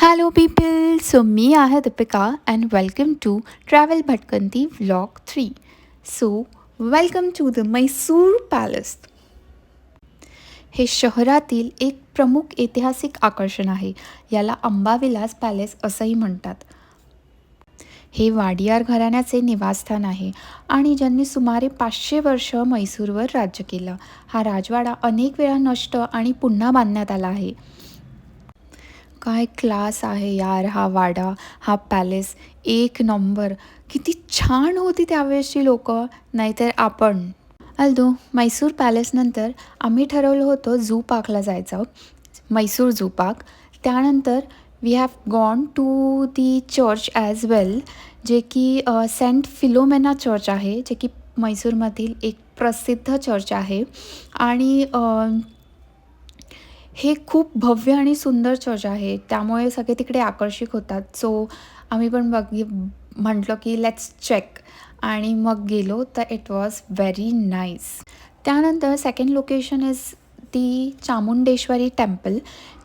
Hello people, so me आहे Deepika and welcome to Travel Bhatkanti Vlog 3. So, welcome to the Mysore Palace. हे शहरातील एक प्रमुख ऐतिहासिक आकर्षण आहे. याला अंबाविलास पॅलेस असंही म्हणतात. हे वाडियार घराण्याचे निवासस्थान आहे आणि ज्यांनी सुमारे 500 वर्ष मैसूरवर राज्य केलं. हा राजवाडा अनेक वेळा नष्ट आणि पुन्हा बांधण्यात आला आहे. काय क्लास आहे यार हा वाडा, हा पॅलेस एक नंबर. किती छान होती त्यावेळेसची लोकं, नाहीतर आपण. अल्दो म्हैसूर पॅलेसनंतर आम्ही ठरवलं होतं झू पार्कला जायचं, म्हैसूर झू पार्क. त्यानंतर we have gone to the church as well, जे की सेंट फिलोमेना चर्च आहे, जे की म्हैसूरमधील एक प्रसिद्ध चर्च आहे. आणि हे खूप भव्य आणि सुंदर चर्च आहे, त्यामुळे सगळे तिकडे आकर्षित होतात. सो आम्ही पण म्हटलं की लेट्स चेक आणि मग गेलो तर इट वॉज व्हेरी नाईस. त्यानंतर second location is the Chamundeshwari temple,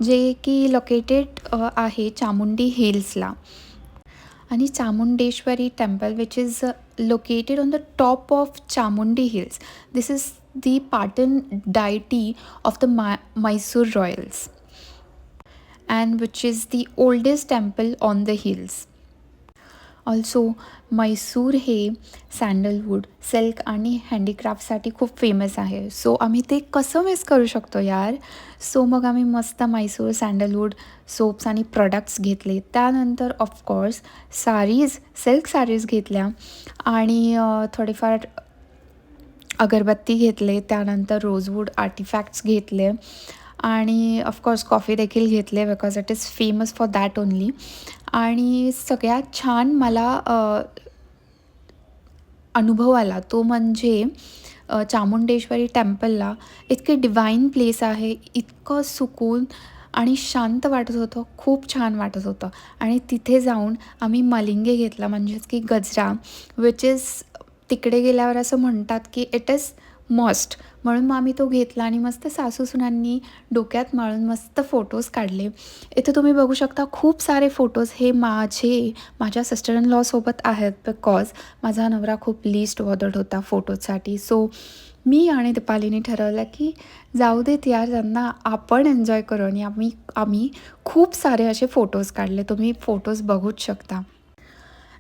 जे की लोकेटेड आहे चामुंडी हिल्सला. आणि Chamundeshwari temple which is located on the top of Chamundi Hills. This is the Patan deity of the Mysore royals and which is the oldest temple on the hills. Also Mysore हे सँडलवूड, silk आणि हँडीक्राफ्टसाठी खूप famous आहे. So आम्ही ते कसं miss करू शकतो यार. सो मग आम्ही मस्त मैसूर सँडलवूड सोप्स आणि प्रॉडक्ट्स घेतले. त्यानंतर ऑफकोर्स सारीज, सिल्क सारीज घेतल्या आणि थोडेफार अगरबत्ती घेतले. त्यानंतर रोजवूड आर्टिफॅक्ट्स घेतले आणि ऑफकोर्स कॉफी देखील घेतले because it is famous for that only. आणि सगळ्यात छान मला अनुभव आला तो म्हणजे चामुंडेश्वरी टेम्पलला इतके डिवाईन प्लेस आहे, इतकं सुकून आणि शांत वाटत होतं, खूप छान वाटत होतं. आणि तिथे जाऊन आम्ही मलिंगे घेतला, म्हणजेच की गजरा, विच इज तिकडे गेल्यावर असं म्हणतात की इट इज मस्ट. म्हणून मग आम्ही तो घेतला आणि मस्त सासूसुनांनी डोक्यात माळून मस्त फोटोज काढले. इथे तुम्ही बघू शकता खूप सारे फोटोज हे माझ्या सिस्टर इन लॉसोबत आहेत, बिकॉज माझा नवरा खूप लिस्ट बॉदर्ड होता फोटोजसाठी. सो मी आणि दीपालीने ठरवलं की जाऊ देत यार, त्यांना आपण एन्जॉय करू. आणि आम्ही खूप सारे असे फोटोज काढले, तुम्ही फोटोज बघूच शकता.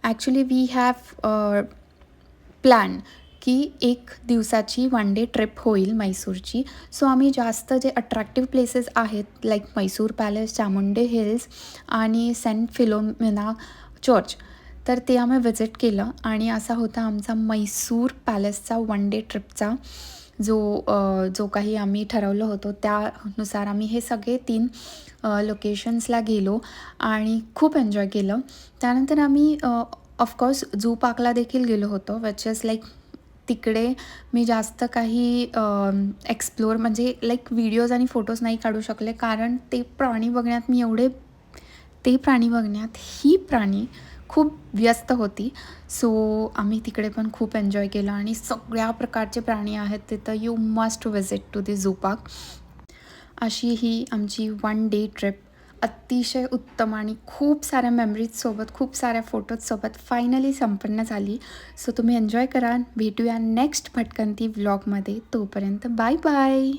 ॲक्च्युली वी हॅव प्लॅन की एक दिवसाची वन डे ट्रिप होईल मैसूरची. सो आम्ही जास्त जे अट्रॅक्टिव्ह प्लेसेस आहेत लाईक मैसूर पॅलेस, चामुंडे हिल्स आणि सेंट फिलोमिना चर्च, तर ते आम्ही विजिट केलं. आणि असा होता आमचा मैसूर पॅलेसचा वन डे ट्रिपचा जो काही आम्ही ठरवलं होतं. त्यानुसार आम्ही हे सगळे 3 लोकेशन्सला गेलो आणि खूप एन्जॉय केलं. त्यानंतर आम्ही ऑफकोर्स झू पार्कला देखील गेलो होतो, विच इज लाईक तिकडे मी जास्त काही एक्सप्लोअर म्हणजे लाईक व्हिडिओज आणि फोटोज नाही काढू शकले, कारण ते प्राणी बघण्यात ही प्राणी खूप व्यस्त होती. सो आम्ही तिकडे पण खूप एन्जॉय केलं आणि सगळ्या प्रकारचे प्राणी आहेत तिथं. You must visit to the zoo park. अशी ही आमची वन डे ट्रिप अतिशय उत्तम आणि खूप साऱ्या मेमरीजसोबत, खूप साऱ्या फोटोजसोबत फायनली संपन्न झाली. सो तुम्ही एन्जॉय करा. भेटूया नेक्स्ट भटकंती व्लॉगमध्ये. तोपर्यंत बाय बाय.